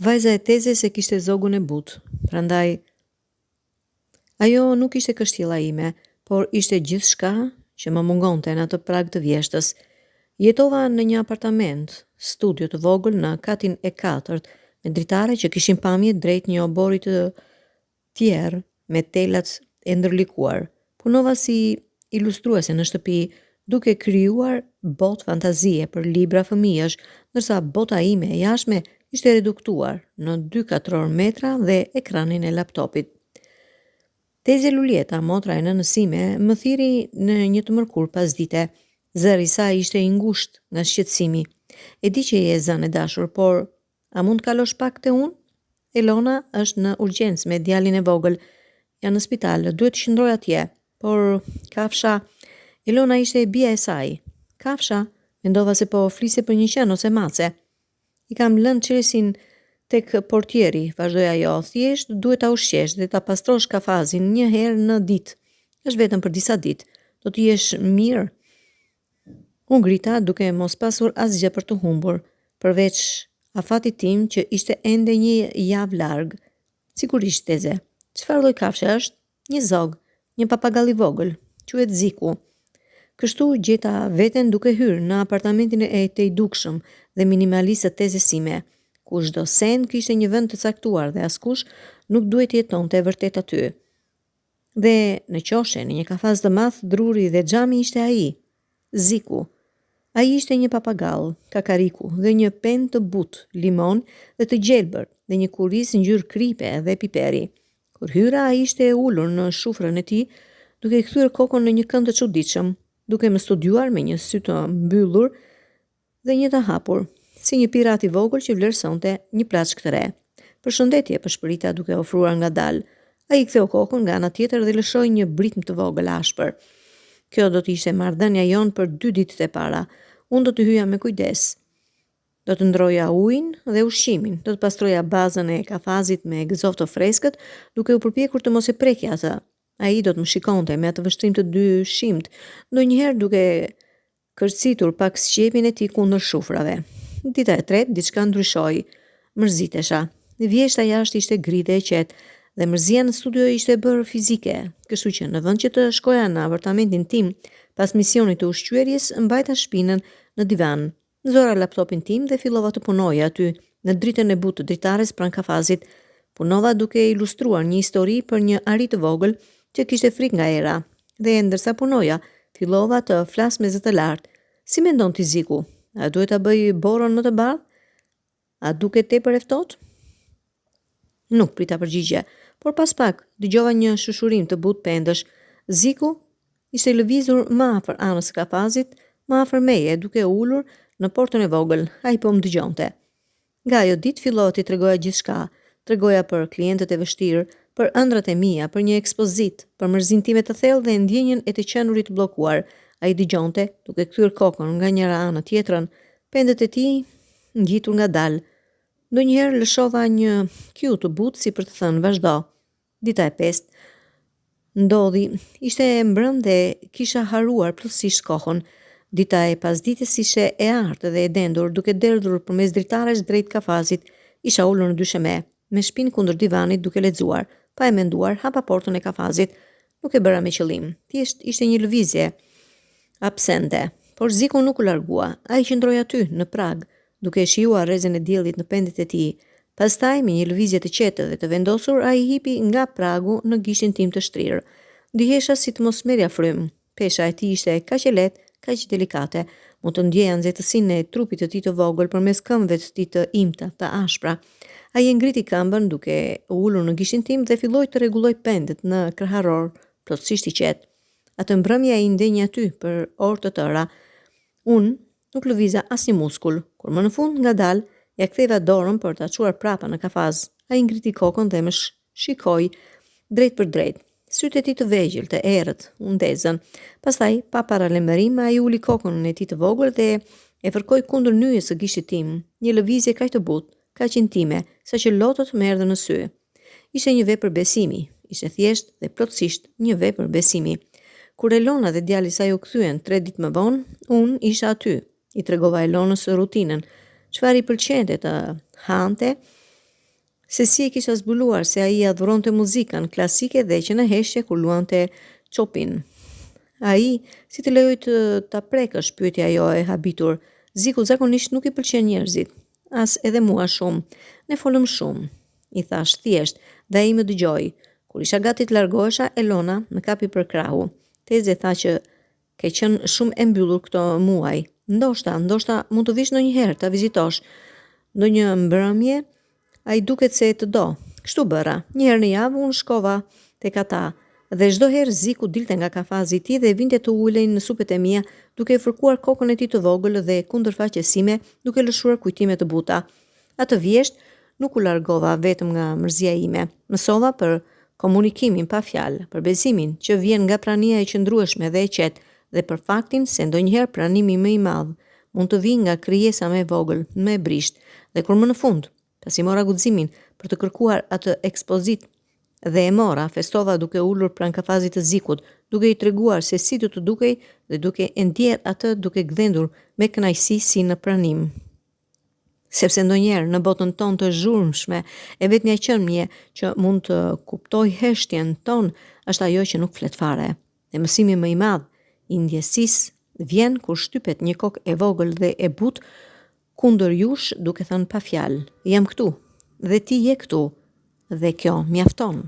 Vajza e Tezes e kishte zogun e butë, prandaj ajo nuk ishte kështjella ime, por ishte gjithçka që më mungonte në atë prag të vjeshtës. Jetova në një apartament, studio të vogël në katin e 4, me dritare që kishin pamje drejt një obori të tjerë me telat e ndërlikuar. Punova si ilustruese në shtëpi, duke krijuar botë fantazie për libra fëmijësh, ndërsa bota ime e jashtme ishte reduktuar në 2 katror metra dhe ekranin e laptopit. Tezja Lulieta, motra e nënës sime, më thiri në një të mërkur pasdite. Zëri i saj ishte i ngushtë nga shqetësimi. E di që je zënë e dashur, por a mund të kalosh pak te unë? Elona është në urgjencë me djalin e vogël. Janë në spital, duhet të qëndroj atje. Por Kafsha, Elona ishte bia e saj. Kafsha, mendova se po flise për një qen ose mace. I kam lënë çelësin tek portieri, vazhdoi ajo, thjesht duhet ta ushqesh dhe ta pastrosh kafazin një herë në ditë. Është vetëm për disa ditë. Do të jesh mirë. Unë grita duke mos pasur asgjë për të humbur, përveç afatit tim që ishte ende një javë larg. Sigurisht, Teze. Çfarë lloj kafshë është? Një zog, një papagalli i vogël, quhet Ziku. Kështu gjeta veten duke hyrë në apartamentin e të dukshëm dhe minimalist të Tezes sime, ku çdo sen kishte një vend të caktuar dhe askush nuk duhet jetonte vërtet aty. Dhe në qoshe, në një kafaz të madh, druri dhe xhami ishte ai, Ziku. Ai ishte një papagall, kakariku dhe një penë të butë, limon dhe të gjelbër dhe një kurriz ngjyrë kripe dhe piperi. Kur hyra, ai ishte ulur në shufrën e tij, duke kthyer kokën në një kënd të çuditshëm, duke më studiuar me një sy të mbyllur dhe një të hapur, si një pirat i vogël që vlerësonte një plaçk të re. Përshëndetje, përshpërita duke ofruar ngadalë. Ai ktheu kokën nga ana tjetër dhe lëshoi një britm të vogël ashpër. Kjo do të ishte marrëdhënia jon për 2 ditët e para. Unë do të hyja me kujdes. Do të ndroja ujin dhe ushqimin, do të pastroja bazën e kafazit me gëzoftë të freskët, duke u përpjekur të mos e prekja atë. Ai do të më shikonte me atë vështrim të dyshimt, ndonjëherë duke kërcitur pak sqepin e tij kundër shufrave. Dita e tretë diçka ndryshoi. Mërzitesha. Vjeshta jashtë ishte gride e qetë dhe mërzia në studio ishte bërë fizike, kështu që në vend që të shkoja në apartamentin tim, pas misionit të ushqyerjes, mbajta shpinën në divan. Nxora laptopin tim dhe fillova të punoja aty, në dritën e butë të dritares pranë kafazit. Punova duke ilustruar një histori për një ari të vogël që kishte frikë nga era. Dhe ndërsa punoja, fillova të flas me zë të lartë. Si mendon ti, Ziku? A duhet ta bëj borën më të bardhë? A duket tepër e ftohtë? Nuk prita përgjigje, por pas pak dëgjova një shushurim të butë pendësh. Ziku ishte lëvizur më afër anës së kafazit, më afër meje, duke ulur në portën e vogël. Ai po më dëgjonte. Nga ajo ditë fillova t'i tregoja gjithçka. Tregoja për klientët e vështirë, për ëndrat e mia, për një ekspozitë, për mërzinë time të thellë dhe ndjenjen e të qenurit të bllokuar. Ai dëgjonte, duke kthyer kokën nga njëra anë në tjetrën, pendet e tij ngjitur ngadalë. Ndonjëherë lëshova një kju të butë si për të thënë vazhdo. Dita e 5 ndodhi, ishte e mbrëmë dhe kisha haruar plotësisht kohën. Dita e pasdites ishte e artë dhe e dendur, duke derdhur përmes dritares drejt kafazit. Isha ulur në dysheme, me shpinë kundër divanit duke lexuar, pa e menduar, hapa portën e kafazit. Nuk e bëra me qëllim, thjesht ishte një lëvizje absente, por Ziku nuk u largua. Ai qëndroi aty në prag, duke e shijuar rrezën e diellit në pendet e tij. Pastaj, me një lëvizje të qetë dhe të vendosur, ai hipi nga pragu në gishtin tim të shtrirë. Ndihesha si të mos merrja frym. Pesha e tij ishte kaq e lehtë, kaq delikate. Mund të ndjeja nxehtësinë e trupit të tij të vogël përmes këmbëve të tij të imta, të ashpra. Ai e ngriti këmbën duke ulur në gishtin tim dhe filloi të rregulloj pendet në krahëror, plotësisht i qetë. Atë mbrëmje ai ndenj aty për orë të tëra. Unë nuk lëviza asnjë muskull. Kur më në fund ngadalë, ja ktheva dorën për ta çuar prapa në kafaz. Ai ngriti kokën dhe më shikoi drejt për drejt. Sytë e tij të vegjël, të errët, u ndezën. Pastaj, pa paralajmërim, ai uli kokën e tij të vogël dhe e fërkoi kundër nyjes së gishtit tim. Një lëvizje kaq të butë, kaq intime, saqë lotët më erdhën në sy. Ishte një vepër besimi, ishte thjesht dhe plotësisht një vepër besimi. Kur Elona dhe djali saj u kthyen 3 ditë më vonë, unë isha aty. I tregova Elonës rutinën, çfarë i pëlqente të hante, se si e kisha zbuluar se ai adhuronte muzikën klasike dhe që në heshje kur luante Chopin. Ai, si të lejoj ta prekësh, pyeti ajo e habitur. Ziku zakonisht nuk i pëlqen njerëzit, as edhe mua shumë. Ne folëm shumë, i thash thjesht, dhe ai më dëgjoi. Kur isha gati të largohesha, Elona më kapi për krahu. Teze tha që ke qenë shumë e mbyllur këto muaj. Ndoshta mund të vish ndonjëherë ta vizitosh. Ndonjë mbrëmje, ai duket se të do. Kështu bëra. Një herë në javë unë shkova tek ata. Dhe çdo herë Ziku dilte nga kafazi i tij dhe vinte të ulej në supet e mia, duke fërkuar kokën e tij të vogël dhe kundërfaqësime, duke lëshuar kujtime të buta. Atë vjesht nuk u largova vetëm nga mërzia ime. Mësova për komunikimin pa fjalë, për bezimin që vjen nga prania e qëndrueshme dhe e qetë, dhe për faktin se ndonjëherë pranimi më i madh mund të vijë nga krijesa më e vogël, më e brisht, dhe kur më në fund, pasi mora guximin për të kërkuar atë ekspozit dhe e mora, festova duke ulur pranë kafazit të Zikut, duke i treguar se si do të dukej dhe duke e ndjer atë duke gdhendur me kënaqësi si në pranim. Sepse ndonjëherë në botën tonë të zhurmshme, e vetmja qenie që mund të kuptoj heshtjen tonë është ajo që nuk flet fare. Dhe mësimi më i madh i ndjesisë vjen kur shtypet një kokë e vogël dhe e butë kundër jush, duke thënë pa fjalë, jam këtu dhe ti je këtu dhe kjo mjafton.